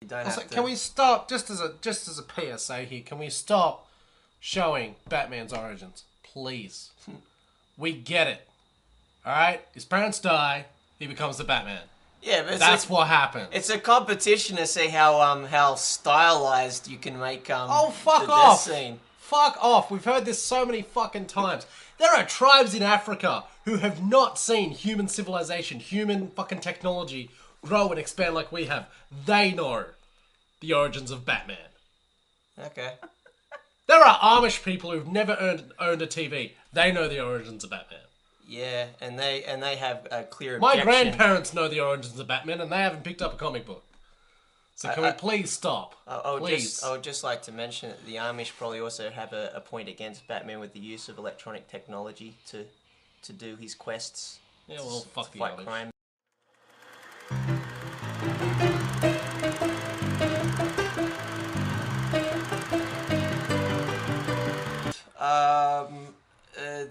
You don't Also, have to... can we stop, just as a PSA here, can we stop showing Batman's origins? Please. We get it. Alright? His parents die, he becomes the Batman. Yeah, but that's what happens. It's a competition to see how stylized you can make oh, fuck the off! death scene. Fuck off! We've heard this so many fucking times. There are tribes in Africa who have not seen human civilization, human fucking technology grow and expand like we have. They know the origins of Batman. Okay. There are Amish people who've never owned a TV. They know the origins of Batman. Yeah, and they have a clear My objection. grandparents know the origins of Batman, and they haven't picked up a comic book. So can we please stop? I Please. would just like to mention that the Amish probably also have a point against Batman with the use of electronic technology to do his quests. Yeah, well, fuck the fight Amish. crime.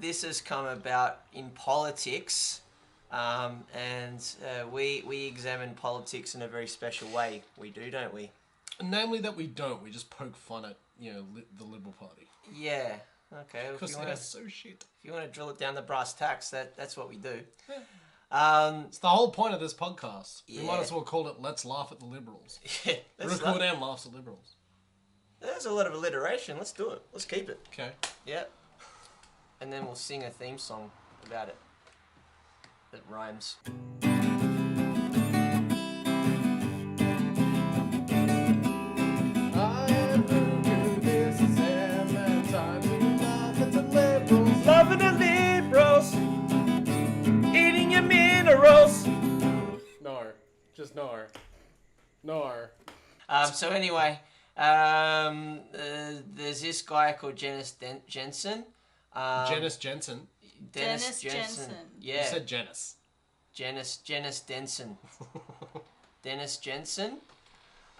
This has come about in politics, and we examine politics in a very special way. We do, don't we? Namely that we don't. We just poke fun at, the Liberal Party. Yeah. Okay. Because they're so shit. If you want to drill it down the brass tacks, that's what we do. Yeah. It's the whole point of this podcast. Yeah. We might as well call it Let's Laugh at the Liberals. Yeah. Ruku and laughs at Liberals. There's a lot of alliteration. Let's do it. Let's keep it. Okay. Yeah. And then we'll sing a theme song about it that rhymes. I am Ruku, this is Sam, and time to laugh at the Liberals. Loving the liberals, eating your minerals. No. Just no. No. So anyway, there's this guy called Jensen. Dennis Jensen. Dennis Jensen. Yeah. You said Janice. Dennis Jensen. Dennis Jensen.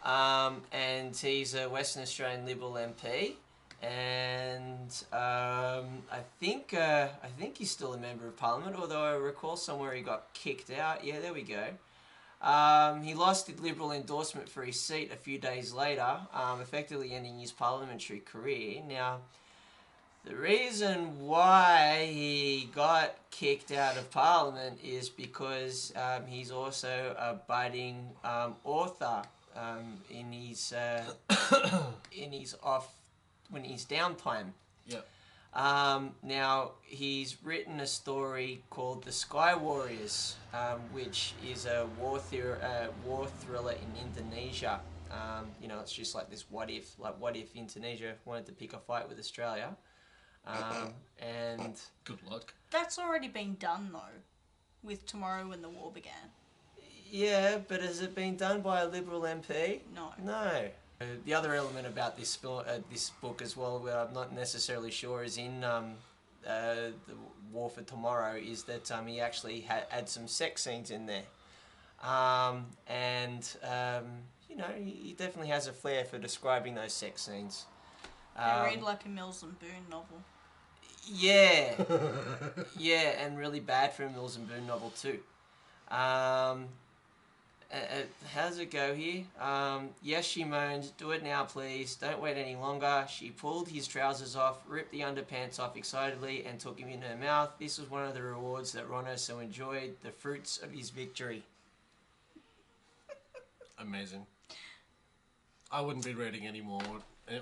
And he's a Western Australian Liberal MP. And I think he's still a member of Parliament, although I recall somewhere he got kicked out. Yeah, there we go. He lost the Liberal endorsement for his seat a few days later, effectively ending his parliamentary career. Now, the reason why he got kicked out of Parliament is because he's also a budding author in his when he's downtime. Yeah. Now, he's written a story called The Sky Warriors, which is a war thriller in Indonesia. It's just like this what if Indonesia wanted to pick a fight with Australia. And good luck. That's already been done, though, with Tomorrow When the War Began. Yeah, but has it been done by a Liberal MP? No. No. The other element about this book as well, where I'm not necessarily sure is in the War for Tomorrow, is that he actually had some sex scenes in there. He definitely has a flair for describing those sex scenes. I read like a Mills and Boon novel. Yeah. Yeah, and really bad for a Mills and Boon novel too. How's it go here? Yes, she moaned, do it now please, don't wait any longer. She pulled his trousers off, ripped the underpants off excitedly and took him in her mouth. This was one of the rewards that Rono so enjoyed, the fruits of his victory. Amazing. I wouldn't be reading any more.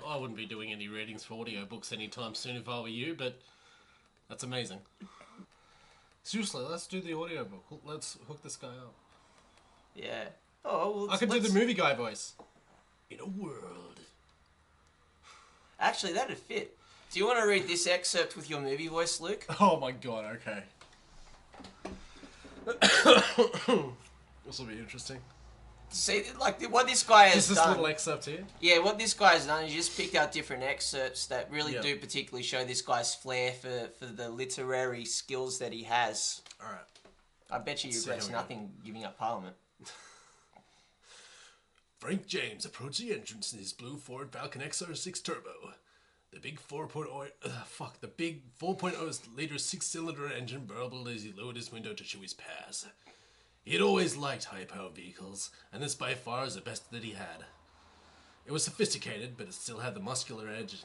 I wouldn't be doing any readings for audiobooks anytime soon if I were you, but that's amazing. Seriously, let's do the audiobook. Let's hook this guy up. Yeah. Oh, well, I could do the movie guy voice. In a world. Actually, that'd fit. Do you want to read this excerpt with your movie voice, Luke? Oh my god, okay. This will be interesting. See, like, what this guy has Just this done... little excerpt here? Yeah, what this guy's done is just picked out different excerpts that really Yep. do particularly show this guy's flair for the literary skills that he has. Alright. I bet you See, regrets here we go. nothing giving up Parliament. Frank James approached the entrance in his blue Ford Falcon XR6 Turbo. The big 4.0 liter 6-cylinder engine burbled as he lowered his window to show his pass. He'd always liked high-powered vehicles, and this by far is the best that he had. It was sophisticated, but it still had the muscular edge.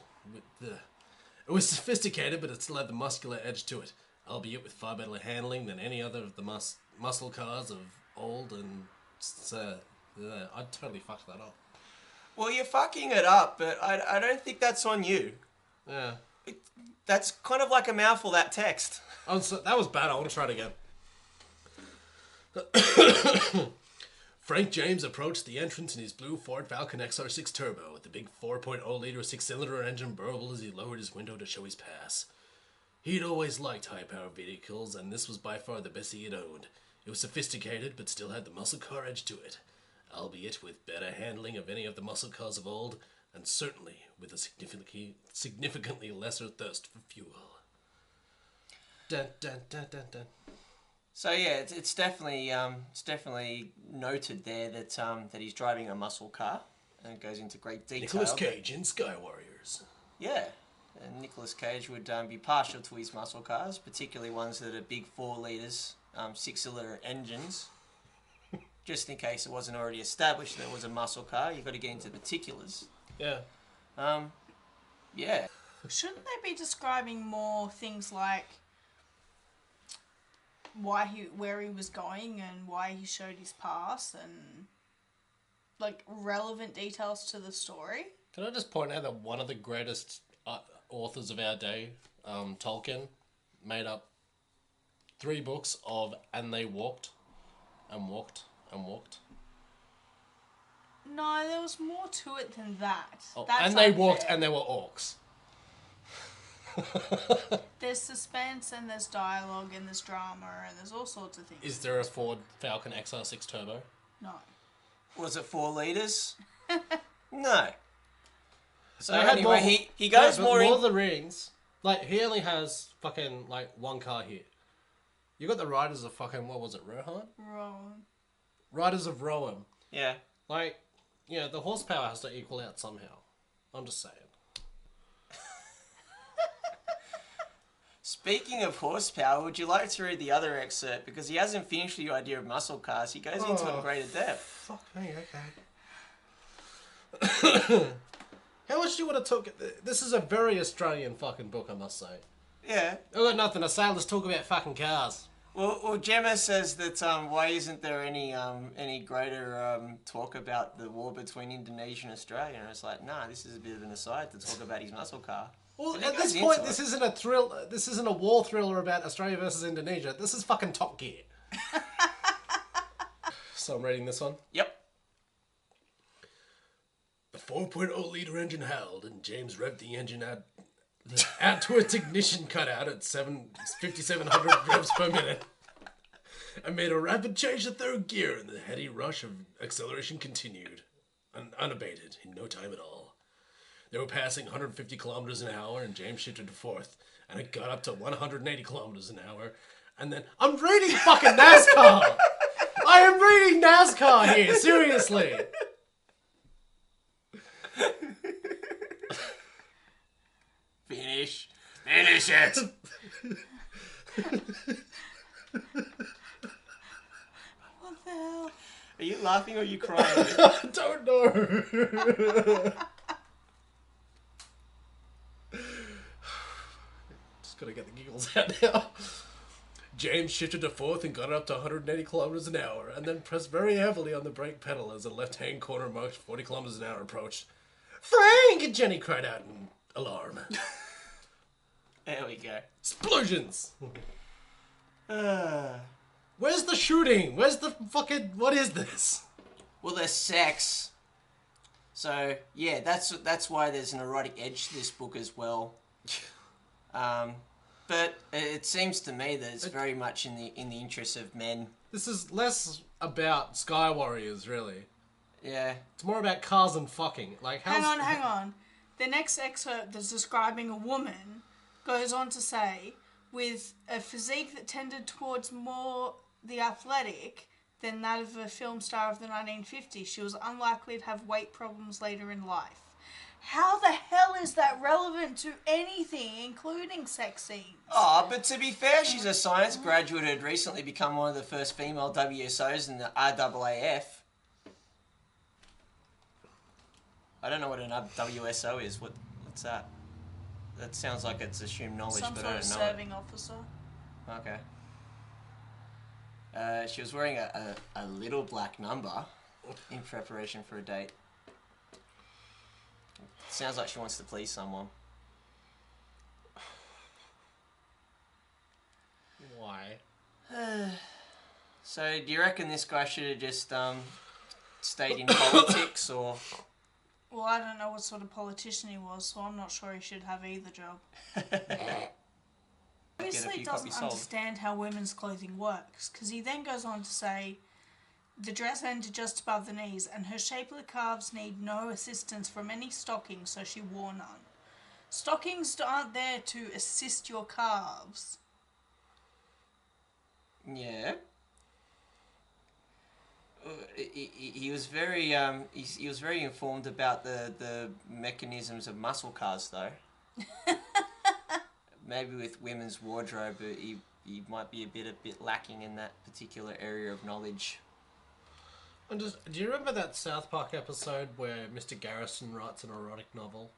It was sophisticated, but it still had the muscular edge to it, albeit with far better handling than any other of the muscle cars of old. And I totally fucked that up. Well, you're fucking it up, but I don't think that's on you. Yeah. That's kind of like a mouthful, that text. That was bad. I want to try it again. Frank James approached the entrance in his blue Ford Falcon XR6 Turbo with the big 4.0-liter six-cylinder engine burbled as he lowered his window to show his pass. He'd always liked high-powered vehicles, and this was by far the best he had owned. It was sophisticated, but still had the muscle car edge to it, albeit with better handling of any of the muscle cars of old, and certainly with a significantly lesser thirst for fuel. Dun, dun, dun, dun, dun. So yeah, it's definitely noted there that that he's driving a muscle car, and it goes into great detail. Nicolas Cage in Sky Warriors. Yeah, and Nicolas Cage would be partial to his muscle cars, particularly ones that are big 4 litres, 6-cylinder engines. Just in case it wasn't already established that it was a muscle car, you've got to get into particulars. Yeah. Yeah. Shouldn't they be describing more things like where he was going and why he showed his pass and like relevant details to the story? Can I just point out that one of the greatest authors of our day, Tolkien, made up 3 books of "And they walked, and walked, and walked." No, there was more to it than that. Oh, That's and they unfair. walked, and there were orcs. There's suspense and there's dialogue and there's drama and there's all sorts of things. Is there a Ford Falcon XR6 Turbo? No. Was it 4 litres? No. So They had anyway, he goes more Lord in... of the Rings, like, he only has fucking, like, 1 car here. You got the Riders of fucking, what was it, Rohan? Rowan. Riders of Rohan. Yeah. Like, you know, the horsepower has to equal out somehow. I'm just saying. Speaking of horsepower, would you like to read the other excerpt? Because he hasn't finished the idea of muscle cars. He goes into it in greater depth. Fuck me, okay. How much do you want to talk... This is a very Australian fucking book, I must say. Yeah. I've got nothing to say, let's talk about fucking cars. Well, Gemma says that why isn't there any greater talk about the war between Indonesia and Australia? And it's like, nah, this is a bit of an aside to talk about his muscle car. Well, And at he this goes point, into this it. isn't a thrill. This isn't a war thriller about Australia versus Indonesia. This is fucking Top Gear. So I'm reading this one. Yep. The 4.0-liter engine howled, and James revved the engine out to its ignition cutout at 5,700 revs per minute, and made a rapid change to 3rd gear, and the heady rush of acceleration continued, unabated, in no time at all. They were passing 150 kilometers an hour, and James shifted to 4th, and it got up to 180 kilometers an hour, and then... I'm reading fucking NASCAR! I am reading NASCAR here, seriously! Finish it! What the hell? Are you laughing or are you crying? I don't know. Just gotta get the giggles out now. James shifted to 4th and got it up to 180 kilometers an hour, and then pressed very heavily on the brake pedal as the left-hand corner marked 40 kilometers an hour approached. Frank! Jenny cried out in alarm. There we go. Explosions! Where's the shooting? Where's the fucking... What is this? Well, there's sex. So, yeah, that's why there's an erotic edge to this book as well. But it seems to me that it's very much in the interest of men. This is less about Sky Warriors, really. Yeah. It's more about cars and fucking. Like, how's... Hang on. The next excerpt that's describing a woman goes on to say, with a physique that tended towards more the athletic than that of a film star of the 1950s, she was unlikely to have weight problems later in life. How the hell is that relevant to anything, including sex scenes? Oh, but to be fair, she's a science graduate who had recently become one of the first female WSOs in the RAAF. I don't know what an WSO is. What's that? That sounds like it's assumed knowledge, Some but sort I of don't know serving officer. it. Okay. She was wearing a little black number in preparation for a date. Sounds like she wants to please someone. Why? So, do you reckon this guy should have just stayed in politics, or? Well, I don't know what sort of politician he was, so I'm not sure he should have either job. Obviously, he doesn't understand how women's clothing works, because he then goes on to say, the dress ended just above the knees, and her shapely calves need no assistance from any stockings, so she wore none. Stockings aren't there to assist your calves. Yeah. He was very he was very informed about the mechanisms of muscle cars, though. Maybe with women's wardrobe, he might be a bit lacking in that particular area of knowledge. And do you remember that South Park episode where Mr. Garrison writes an erotic novel?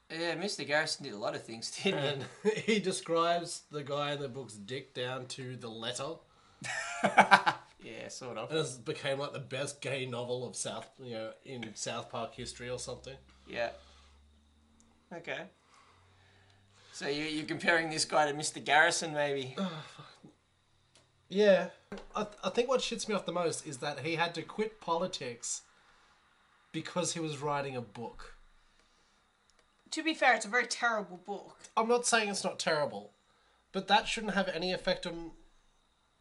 Yeah, Mr. Garrison did a lot of things, didn't And he describes the guy in the book's dick down to the letter. Yeah, sort of. And it became like the best gay novel of in South Park history or something. Yeah. Okay. So you're comparing this guy to Mr. Garrison, maybe? Yeah. I think what shits me off the most is that he had to quit politics because he was writing a book. To be fair, it's a very terrible book. I'm not saying it's not terrible, but that shouldn't have any effect on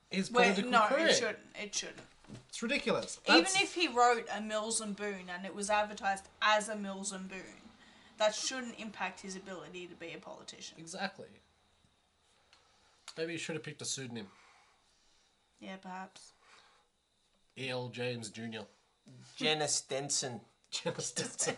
his political career. No, it shouldn't. It shouldn't. It's ridiculous. Even if he wrote a Mills and Boon and it was advertised as a Mills and Boon, that shouldn't impact his ability to be a politician. Exactly. Maybe he should have picked a pseudonym. Yeah, perhaps. E.L. James Jr. Dennis Jensen. Dennis Jensen.